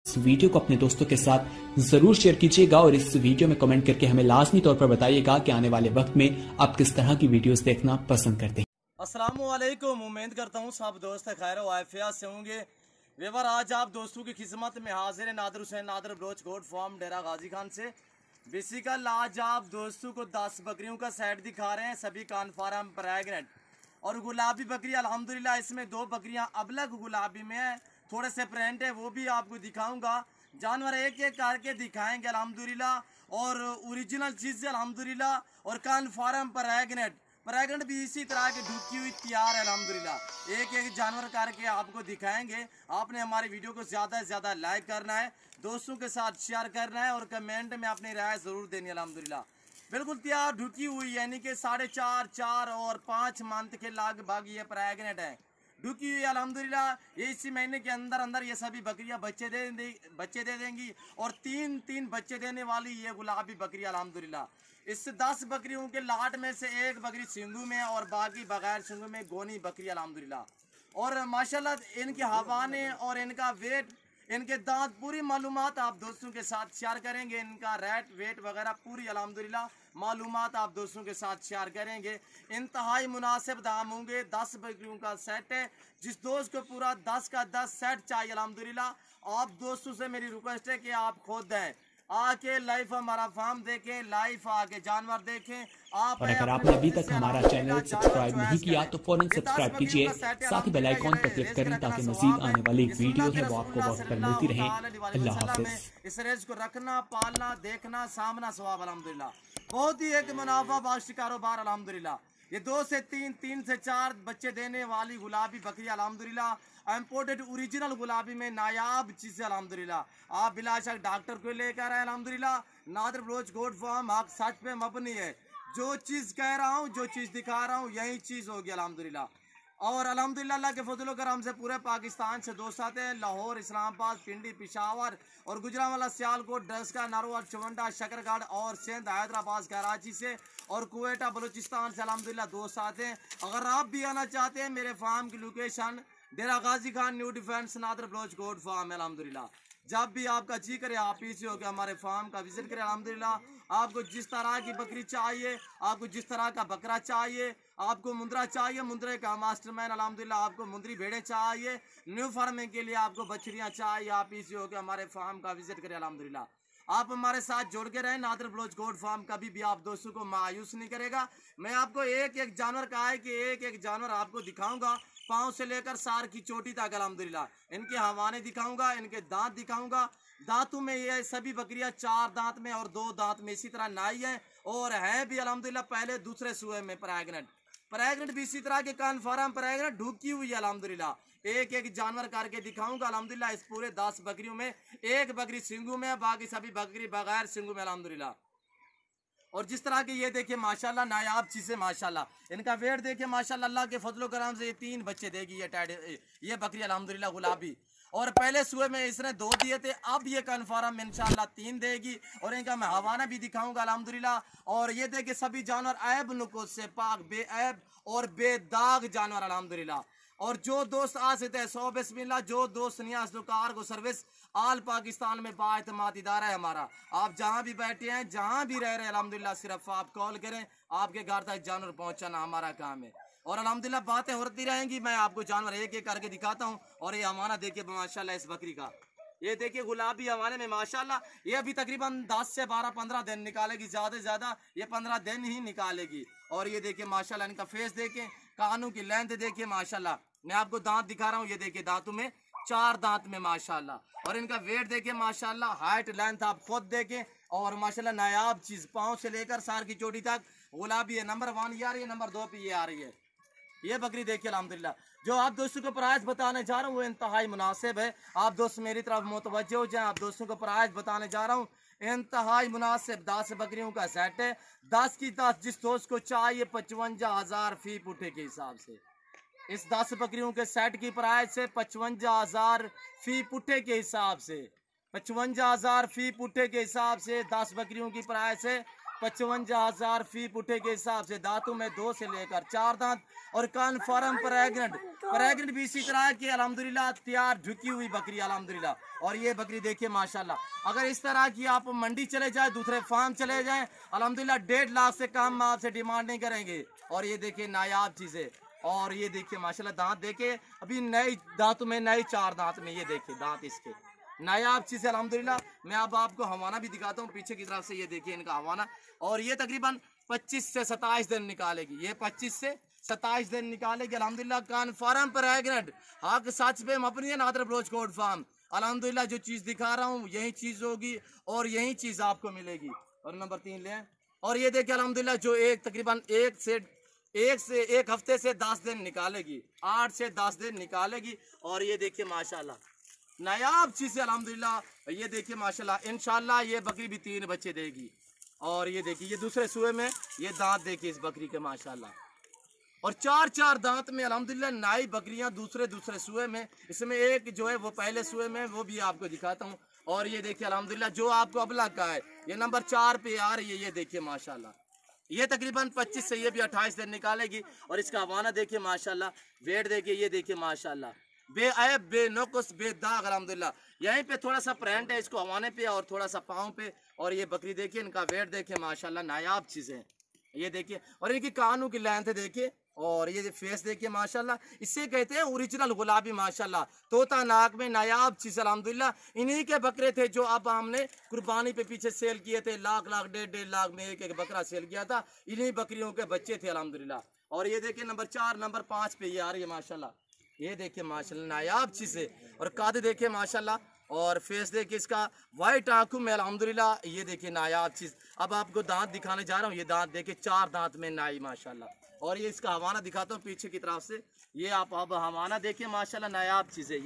इस वीडियो को अपने दोस्तों के साथ जरूर शेयर कीजिएगा और इस वीडियो में कमेंट करके हमें लाजमी तौर पर बताइएगा कि आने वाले वक्त में आप किस तरह की वीडियोस देखना पसंद करते हैं। अस्सलामुअलैकुम, उम्मीद करता हूँ सब दोस्त खैर वाफिया से होंगे। वेवर आज आप दोस्तों की खिदमत में हाजिर है नादर हुसैन नादर बलोच गोट फार्म डेरा गाजी खान से। बेसिकल आज आप दोस्तों को 10 बकरियों का सेट दिखा रहे हैं, सभी कान फार्म प्रेग्नेंट और गुलाबी बकरी अल्हम्दुलिल्लाह। इसमें 2 बकरियां अबलग गुलाबी में है, थोड़े से प्रेंट है, वो भी आपको दिखाऊंगा। जानवर एक एक करके दिखाएंगे अल्हम्दुलिल्लाह और ओरिजिनल चीज़ है अल्हम्दुलिल्लाह। और कान फार्म प्रेग्नेंट भी इसी तरह की ढुकी हुई तैयार है अल्हम्दुलिल्लाह। एक एक जानवर करके आपको दिखाएंगे। आपने हमारी वीडियो को ज़्यादा से ज़्यादा लाइक करना है, दोस्तों के साथ शेयर करना है और कमेंट में अपनी राय ज़रूर देनी है अल्हम्दुलिल्लाह। बिल्कुल तैयार ढुकी हुई यानी कि 4.5, 4 और 5 मंथ के लगभग ये प्रेग्नेंट है, ढुकी हुई अल्हम्दुलिल्लाह। ये इसी महीने के अंदर अंदर ये सभी बकरियां बच्चे दे देंगी और 3 बच्चे देने वाली ये गुलाबी बकरी अल्हम्दुलिल्लाह। इस 10 बकरियों के लाट में से एक बकरी सिंगू में और बाकी बगैर सिंगू में गोनी बकरी अल्हम्दुलिल्लाह। और माशाल्लाह इनके हवाने और इनका वेट, इनके दांत, पूरी मालूमात आप दोस्तों के साथ शेयर करेंगे। इनका रेट वेट वगैरह पूरी अल्हम्दुलिल्लाह मालूमात आप दोस्तों के साथ शेयर करेंगे। इंतहाई मुनासिब दाम होंगे। 10 बकरियों का सेट है। जिस दोस्त को पूरा 10 का 10 सेट चाहिए अल्हम्दुलिल्लाह, आप दोस्तों से मेरी रिक्वेस्ट है कि आप खुद दें, आके लाइव हमारा फार्म देखें, लाइव आके जानवर देखें। आप और अगर आपने अभी तक हमारा चैनल सब्सक्राइब नहीं किया तो फौरन सब्सक्राइब कीजिए, साथ ही बेल आइकॉन पर क्लिक करें ताकि मजीद आने वाली वीडियो है वो आपको वक्त पर मिलती रहे। अल्लाह हाफिज। इस रेज को रखना, पालना, देखना, सामना सवाब अल्हम्दुलिल्लाह। बहुत ही एक मुनाफा बाश कारोबार अल्हम्दुलिल्लाह। ये 2 से 3, 3 से 4 बच्चे देने वाली गुलाबी बकरी अल्हम्दुलिल्लाह। इम्पोर्टेड ओरिजिनल गुलाबी में नायाब चीज़ अल्हम्दुलिल्लाह। आप बिलाशक डॉक्टर को लेकर आए अल्हम्दुलिल्लाह। नादर बलोच गोट फार्म हक सच पे मबनी है। जो चीज़ कह रहा हूँ, जो चीज़ दिखा रहा हूँ, यही चीज़ होगी अल्हम्दुलिल्लाह। और अल्हम्दुलिल्लाह अल्लाह के फजल करम से पूरे पाकिस्तान से दोस्त आते हैं। लाहौर, इस्लामाबाद, पिंडी, पेशावर और गुजरांवाला, सियालकोट, डस्का, नारोवाल, चवंडा, शकरगढ़ और सिंध, हैदराबाद, कराची से और कुवेटा, बलूचिस्तान से अल्हम्दुलिल्लाह दोस्त आते हैं। अगर आप भी आना चाहते हैं, मेरे फार्म की location Dera Ghazi Khan new defence Nadir Baloch goat farm है अल्हम्दुलिल्लाह। जब भी आपका जी करे आप पीछे होकर हमारे फार्म का विजिट करें अल्हम्दुलिल्लाह। आपको जिस तरह की बकरी चाहिए, आपको जिस तरह का बकरा चाहिए, आपको मुंद्रा चाहिए, मुंद्रे का मास्टरमैन अल्हम्दुलिल्लाह। आपको मुंद्री भेड़े चाहिए, न्यू फार्मिंग के लिए आपको बछड़ियाँ चाहिए, आप पीछे होकर हमारे फार्म का विजिट करें अल्हम्दुलिल्लाह। आप हमारे साथ जुड़ के रहें। नादर बलोच गोट फार्म कभी भी आप दोस्तों को मायूस नहीं करेगा। मैं आपको एक एक जानवर का है कि एक एक जानवर आपको दिखाऊंगा, पाँव से लेकर सार की चोटी तक अल्हम्दुलिल्लाह। इनके हवाने दिखाऊंगा, इनके दांत दिखाऊंगा। दांतों में ये सभी बकरियां 4 दांत में और 2 दांत में इसी तरह नाई है और है भी अल्हम्दुलिल्लाह पहले दूसरे सूए में प्रेग्नेंट भी इसी तरह के कान फार्म प्रेग्नेंट ढुकी हुई है अल्हम्दुलिल्लाह। एक एक जानवर करके दिखाऊंगा अल्हम्दुलिल्लाह। इस पूरे 10 बकरियों में एक बकरी सिंगू में है, बाकी सभी बकरी बगैर सिंगू में अल्हम्दुलिल्लाह। और जिस तरह के ये देखिए माशाल्लाह नायाब चीज़ें माशाल्लाह। इनका वेट देखिए माशाल्लाह, अल्लाह के फजलो करम से ये 3 बच्चे देगी ये बकरी अल्हम्दुलिल्लाह गुलाबी। और पहले सुबह में इसने 2 दिए थे, अब ये कन्फर्म इंशाल्लाह 3 देगी। और इनका मैं हवाना भी दिखाऊंगा अल्हम्दुलिल्लाह। और ये देखिए सभी जानवर ऐब नुकुस से पाक, बेऐब और बेदाग जानवर अल्हम्दुलिल्लाह। और जो दोस्त आ सकते हैं 100 बिस्मिल्लाह, जो दोस्त नियाज दुकार को सर्विस आल पाकिस्तान में बाएतमाद इदारा है हमारा। आप जहां भी बैठे हैं, जहां भी रह रहे हैं अल्हम्दुलिल्लाह, सिर्फ आप कॉल करें, आपके घर तक जानवर पहुंचाना हमारा काम है। और अल्हम्दुलिल्लाह बातें होती रहेंगी। मैं आपको जानवर एक एक करके दिखाता हूँ। और ये हमारा देखिए माशाल्लाह इस बकरी का, ये देखिए गुलाबी हवाने में माशाल्लाह। ये अभी तकरीबन 10 से 12, 15 दिन निकालेगी, ज़्यादा से ज़्यादा ये 15 दिन ही निकालेगी। और ये देखिए माशाल्लाह इनका फेस देखें, कानों की लेंथ देखिए माशाल्लाह। मैं आपको दांत दिखा रहा हूँ, ये देखिए दांतों में 4 दांत में माशाल्लाह। और इनका वेट देखिए माशाल्लाह, हाइट लेंथ आप खुद देखें। और माशाल्लाह नायाब चीज़, पाँव से लेकर सार की चोटी तक गुलाबी है। नंबर 1 ये आ रही है, नंबर 2 पे ये आ रही है। ये बकरी देखिए अल्हम्दुलिल्लाह। जो आप दोस्तों को प्राइस बताने जा रहा हूँ वो इंतहाई मुनासिब है। आप दोस्त मेरी तरफ मुतवज्जे हो जाएं। आप दोस्तों को प्राइस बताने जा रहा हूँ इंतहाई मुनासिब। 10 बकरियों का सेट है, 10 की 10 जिस दोस्त को चाहिए 55,000 फी पुठे के हिसाब से। इस 10 बकरियों के सेट की प्राइस है 55,000 फी पुठे के हिसाब से। 55,000 फी पुठे के हिसाब से 10 बकरियों की प्राइस है 55,000 फी पुठे के हिसाब से, दांतों में 2 से लेकर 4 दांत और कन्फर्म प्रेग्नेंट भी इसी तरह की अल्हम्दुलिल्लाह तैयार ढुकी हुई बकरी अल्हम्दुलिल्लाह। और ये बकरी देखिए माशाल्लाह, अगर इस तरह की आप मंडी चले जाए, दूसरे फार्म चले जाए, अल्हम्दुलिल्लाह 1.5 लाख से कम आपसे डिमांड नहीं करेंगे। और ये देखिए नायाब चीजें, और ये देखिए माशाल्लाह दांत देखिए, अभी नए दांतों में नए 4 दांत में, ये देखिए दांत इसके नायाब चीज है अल्हम्दुलिल्लाह। मैं अब आपको हवाना भी दिखाता हूँ पीछे की तरफ से, ये देखिए इनका हवाना, और ये तकरीबन 25 से 27 दिन निकालेगी, ये 25 से 27 दिन निकालेगी अल्हम्दुलिल्लाह। कन्फर्म प्रेग्नेंट, हक सच पे मबनी है, नादर ब्रोच कोड फार्म अल्हम्दुलिल्लाह। जो चीज दिखा रहा हूँ यही चीज होगी और यही चीज आपको मिलेगी। और नंबर 3 ले, और ये देखिए अल्हम्दुलिल्लाह जो तकरीबन एक हफ्ते से 10 दिन निकालेगी, 8 से 10 दिन निकालेगी। और ये देखिए माशाल्लाह नायाब चीज है अल्हम्दुलिल्लाह। ये देखिए माशाल्लाह इंशाल्लाह ये बकरी भी 3 बच्चे देगी। और ये देखिए ये दूसरे सुए में ये दांत देखिए इस बकरी के माशाल्लाह, और 4 दांत में अल्हम्दुलिल्लाह नाई बकरियां दूसरे सुए में, इसमें एक जो है वो पहले सुए में, वो भी आपको दिखाता हूँ। और ये देखिए अल्हम्दुलिल्लाह जो आपको अबला का है ये नंबर 4 पे आ रही है, ये देखिए माशाल्लाह। ये तकरीबन 25 से ये भी 28 दिन निकालेगी। और इसका हवाना देखिए माशाल्लाह, वेट देखिए, ये देखिए माशाल्लाह बेऐब बेनुक्स बेदाग अल्हम्दुलिल्लाह। यहीं पे थोड़ा सा प्रिंट है इसको हवाने पे और थोड़ा सा पाँव पे। और ये बकरी देखिए, इनका वेट देखिए माशाल्लाह, नायाब चीज़ें ये देखिए। और इनकी कानों की लेंथ देखिए, और ये फेस देखिए माशाल्लाह, इससे कहते हैं ओरिजिनल गुलाबी माशाल्लाह, तोता नाक में नायाब चीज़ अल्हम्दुलिल्लाह। इन्हीं के बकरे थे जो अब हमने कुर्बानी पे पीछे सेल किए थे, लाख 1.5 लाख में एक बकरा सेल किया था, इन्हीं बकरियों के बच्चे थे अल्हम्दुलिल्लाह। और ये देखिए नंबर 4 नंबर 5 पे ये आ रही है माशाल्लाह, ये देखिए माशाल्लाह नायाब चीज़ है। और काद देखिए माशाल्लाह, और फेस देखिए इसका वाइट आंखों में अल्हम्दुलिल्लाह, ये देखिए नायाब चीज़। अब आपको दांत दिखाने जा रहा हूँ, ये दांत देखिए 4 दांत में नाई माशाल्लाह। और ये इसका हवाना दिखाता हूँ पीछे की तरफ से, ये आप अब हवाना देखिए माशाल्लाह, नायाब चीज़ है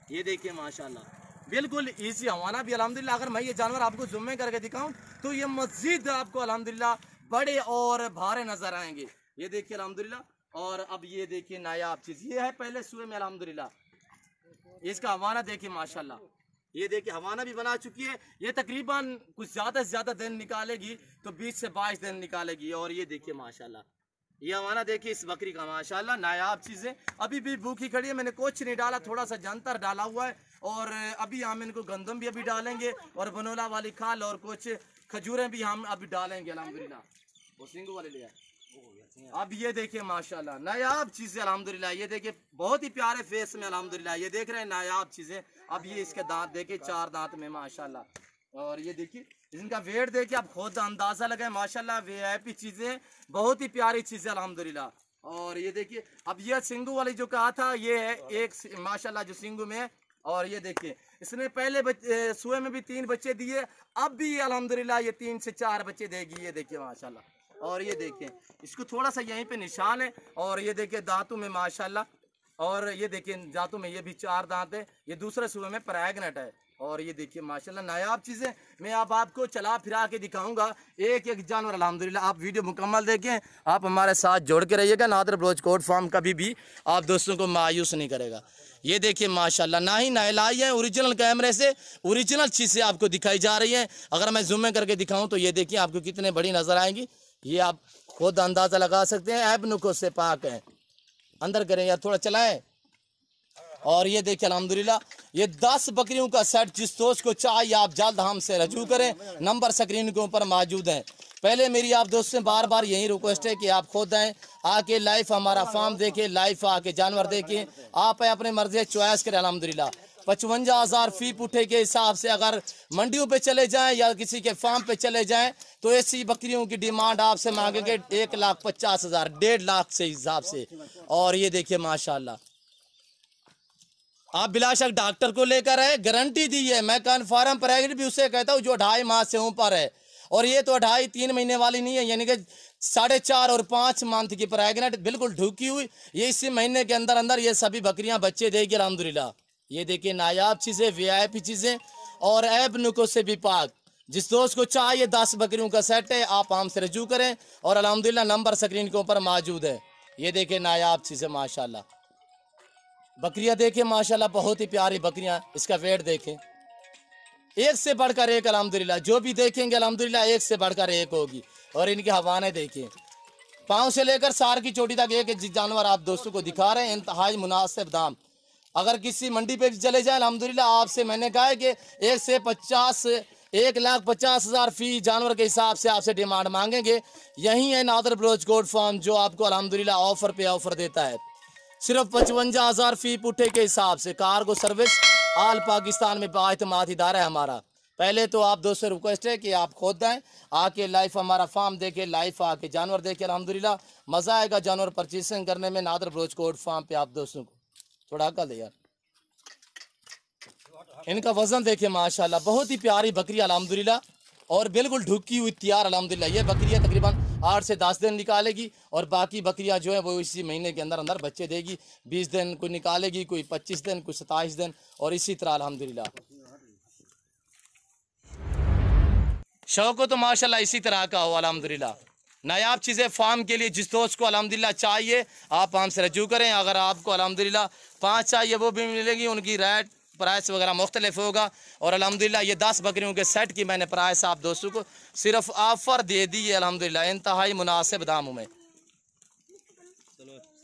ये देखिए माशाल्लाह, बिल्कुल इजी हवाना भी अल्हम्दुलिल्लाह। अगर मैं ये जानवर आपको ज़ूम में करके दिखाऊँ तो ये मज़ीद आपको अल्हम्दुलिल्लाह बड़े और भारे नज़र आएंगे, ये देखिए अल्हम्दुलिल्लाह। और अब ये देखिए नायाब चीज़, ये है पहले सुए में अल्हम्दुलिल्लाह। इसका हवाना देखिए माशाल्लाह, ये देखिए हवाना भी बना चुकी है। ये तकरीबन कुछ ज़्यादा से ज़्यादा दिन निकालेगी तो 20 से 22 दिन निकालेगी। और ये देखिए माशाल्लाह, ये हवाना देखिए इस बकरी का माशाल्लाह, नायाब चीज़ें। अभी भी भूखी खड़ी है, मैंने कुछ नहीं डाला, थोड़ा सा जंतर डाला हुआ है। और अभी हम इनको गंदम भी अभी डालेंगे और बनोला वाली खाल और कुछ खजूरें भी हम अभी डालेंगे अल्हम्दुलिल्लाह। वो सिंगू वाले लिया। अब ये देखिए माशाल्लाह नायाब चीज़ें अल्हम्दुलिल्लाह, ये देखिए बहुत ही प्यारे फेस में अल्हम्दुलिल्लाह, ये देख रहे हैं नायाब चीज़ें। अब ये इसके दांत देखिए 4 दांत में माशाल्लाह। और ये देखिए इनका वेट देखिए, आप खुद अंदाज़ा लगाए माशाल्लाह, वीआईपी चीज़ें, बहुत ही प्यारी चीज़ें अल्हम्दुलिल्लाह। और ये देखिए अब ये सिंगू वाली जो कहा था, ये है एक माशाल्लाह जो सिंगू में है। और ये देखिए इसने पहले सुए में भी 3 बच्चे दिए, अब भी अल्हम्दुलिल्लाह ये 3 से 4 बच्चे देगी, ये देखिए माशाल्लाह। और ये देखिए इसको थोड़ा सा यहीं पे निशान है। और ये देखिए दांतों में माशाल्लाह, और ये देखिए दांतों में ये भी 4 दांत है, ये दूसरे सुबह में प्रेग्नेंट है। और ये देखिए माशाल्लाह नायाब चीज़ें। मैं अब आपको चला फिरा के दिखाऊंगा एक एक जानवर अल्हम्दुलिल्लाह। आप वीडियो मुकम्मल देखें, आप हमारे साथ जोड़ के रहिएगा। नादर ब्रोच कोट फार्म कभी भी आप दोस्तों को मायूस नहीं करेगा। ये देखिए माशाल्लाह, ना ही नहलाई है, ओरिजिनल कैमरे से ओरिजिनल चीज़ें आपको दिखाई जा रही हैं। अगर मैं जूम में करके दिखाऊँ तो ये देखिए आपको कितने बड़ी नज़र आएंगी, ये आप खुद अंदाज़ा लगा सकते हैं। ऐब नुक्स से पाक है, अंदर करें यार थोड़ा चलाएं। और ये देखिए अल्हम्दुलिल्लाह ये 10 बकरियों का सेट, जिस दोस्त को चाहिए आप जल्द हमसे रजू करें, नंबर स्क्रीन के ऊपर मौजूद हैं। पहले मेरी आप दोस्त से बार बार यही रिक्वेस्ट है कि आप खुद आएँ, आके लाइव हमारा फार्म देखें, लाइव आके जानवर देखें, आप अपने मर्जी चॉइस करें अल्हम्दुलिल्लाह। 55,000 फी पुठे के हिसाब से अगर मंडियों पे चले जाएं या किसी के फार्म पे चले जाएं तो ऐसी बकरियों की डिमांड आपसे मांगेंगे 1,50,000 1.5 लाख से हिसाब से। और ये देखिए माशाल्लाह, आप बिलाशक डॉक्टर को लेकर आए, गारंटी दी है, मैं कन्फर्म प्रेग्नेंट भी उससे कहता हूँ जो 2.5 माह से ऊपर है। और ये तो 2.5-3 महीने वाली नहीं है, यानी कि 4.5 और 5 मंथ की प्रेग्नेंट बिल्कुल ढूकी हुई, ये इसी महीने के अंदर अंदर ये सभी बकरियां बच्चे देगी अल्हम्दुलिल्लाह। ये देखिए नायाब चीज़ें, वीआईपी चीज़ें और ऐब नुक्स से भी पाक। जिस दोस्त को चाहिए 10 बकरियों का सेट है, आप हमसे रजू करें। और अल्हम्दुलिल्लाह नंबर स्क्रीन के ऊपर मौजूद है। ये देखिए नायाब चीज़ें माशाल्लाह, बकरियां देखें माशाल्लाह, बहुत ही प्यारी बकरियां। इसका वेट देखें, एक से बढ़कर एक अल्हम्दुलिल्लाह, जो भी देखेंगे अल्हम्दुलिल्लाह एक से बढ़कर एक होगी। और इनकी हवाने देखिए, पाँव से लेकर सार की चोटी तक एक एक जानवर आप दोस्तों को दिखा रहे हैं, इंतहाई मुनासिब दाम। अगर किसी मंडी पे चले जाए अल्हम्दुलिल्लाह, आपसे मैंने कहा है कि 1,50,000 फी जानवर के हिसाब से आपसे डिमांड मांगेंगे। यही है नादर बलोच गोट फार्म, जो आपको अल्हम्दुलिल्लाह ऑफर पे ऑफर देता है सिर्फ 55,000 फी पुट्ठे के हिसाब से। कार्गो सर्विस आल पाकिस्तान में बाएतमाद इदारा है हमारा। पहले तो आप दोस्तों रिक्वेस्ट है कि आप खुद आएँ, आके लाइफ हमारा फार्म देखे, लाइफ आके जानवर देखे। अल्हम्दुलिल्लाह मज़ा आएगा जानवर परचेसिंग करने में। नादर बलोच गोट फार्म पे आप दोस्तों को थोड़ा अकल दे यार। इनका वजन देखे माशाल्लाह, बहुत ही प्यारी बकरी अल्हम्दुलिल्लाह, और बिल्कुल ढुकी हुई तैयार अल्हम्दुलिल्लाह। ये बकरियाँ तकरीबन 8 से 10 दिन निकालेगी, और बाकी बकरियाँ जो है वो इसी महीने के अंदर अंदर बच्चे देगी। 20 दिन कोई निकालेगी, कोई 25 दिन, कोई 27 दिन, और इसी तरह अल्हम्दुलिल्लाह। शौक हो तो माशाल्लाह इसी तरह का हो अल्हम्दुलिल्लाह। नायाब चीज़ें फार्म के लिए जिस दोस्त को अल्हम्दुलिल्लाह चाहिए आप हमसे रजू करें। अगर आपको अल्हम्दुलिल्लाह 5 चाहिए वो भी मिलेगी, उनकी रेट प्राइस वगैरह मुख्तलिफ होगा। और अल्हम्दुलिल्लाह ये 10 बकरियों के सेट की मैंने प्राइस आप दोस्तों को सिर्फ ऑफर दे दी है अल्हम्दुलिल्लाह, इंतहाई मुनासिब दामों में।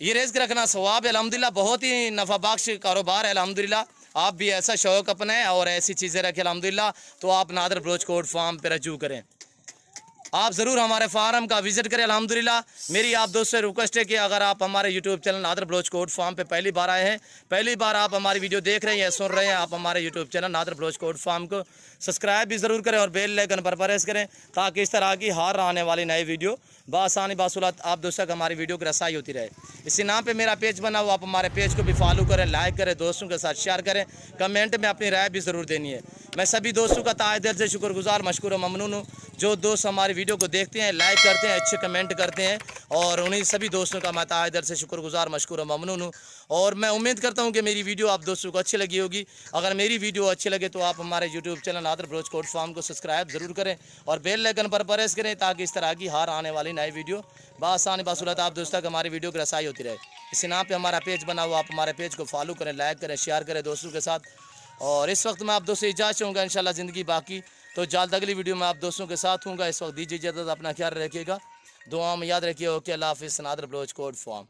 ये रिस्क रखना सवाब है अल्हम्दुलिल्लाह, बहुत ही नफ़ा बख्श कारोबार है अल्हम्दुलिल्लाह। आप भी ऐसा शौक़ अपने और ऐसी चीज़ें रखें अल्हम्दुलिल्लाह, तो आप नादर बलोच गोट फार्म पर रजू करें। आप ज़रूर हमारे फार्म का विज़िट करें अल्हम्दुलिल्लाह। मेरी आप दोस्तों से रिक्वेस्ट है कि अगर आप हमारे YouTube channel Nadir Baloch goat farm पे पहली बार आए हैं, पहली बार आप हमारी वीडियो देख रहे हैं या सुन रहे हैं, आप हमारे YouTube channel Nadir Baloch goat farm को सब्सक्राइब भी ज़रूर करें और बेल आइकन पर प्रेस करें, ताकि इस तरह की हर आने वाली नई वीडियो बआसानी बासुलत आप दोस्तों को हमारी वीडियो की रसाई होती रहे। इसी नाम पे मेरा पेज बना हुआ, आप हमारे पेज को भी फॉलो करें, लाइक करें, दोस्तों के साथ शेयर करें, कमेंट में अपनी राय भी ज़रूर देनी है। मैं सभी दोस्तों का तहे दिल से शुक्रगुजार, मशकूर और ममनून हूँ जो दोस्त हमारी वीडियो को देखते हैं, लाइक करते हैं, अच्छे कमेंट करते हैं, और उन्हीं सभी दोस्तों का मैं तहे दिल से शुक्रगुजार, मशकूर और ममनून हूँ। और मैं उम्मीद करता हूँ कि मेरी वीडियो आप दोस्तों को अच्छी लगी होगी। अगर मेरी वीडियो अच्छी लगे तो आप हमारे YouTube channel Nadir Baloch goat farm को सब्सक्राइब ज़रूर करें और बेल आइकन पर प्रेस करें, ताकि इस तरह की हर आने वाली नई वीडियो बआसानी बासुलत आप दोस्तों को हमारी वीडियो की रसाई होती रहे। इसी नाम पे हमारा पेज बना हुआ, आप हमारे पेज को फॉलो करें, लाइक करें, शेयर करें दोस्तों के साथ। और इस वक्त मैं आप दोस्तों इजाज़त चाहूँगा, इंशाल्लाह ज़िंदगी बाकी तो जल्द अगली वीडियो में आप दोस्तों के साथ हूँगा। इस वक्त दीजिए इजाज़त, अपना ख्याल रखिएगा, दुआ में याद रखिए। ओके, अल्लाह हाफ़िज़। Nadir Baloch goat farm.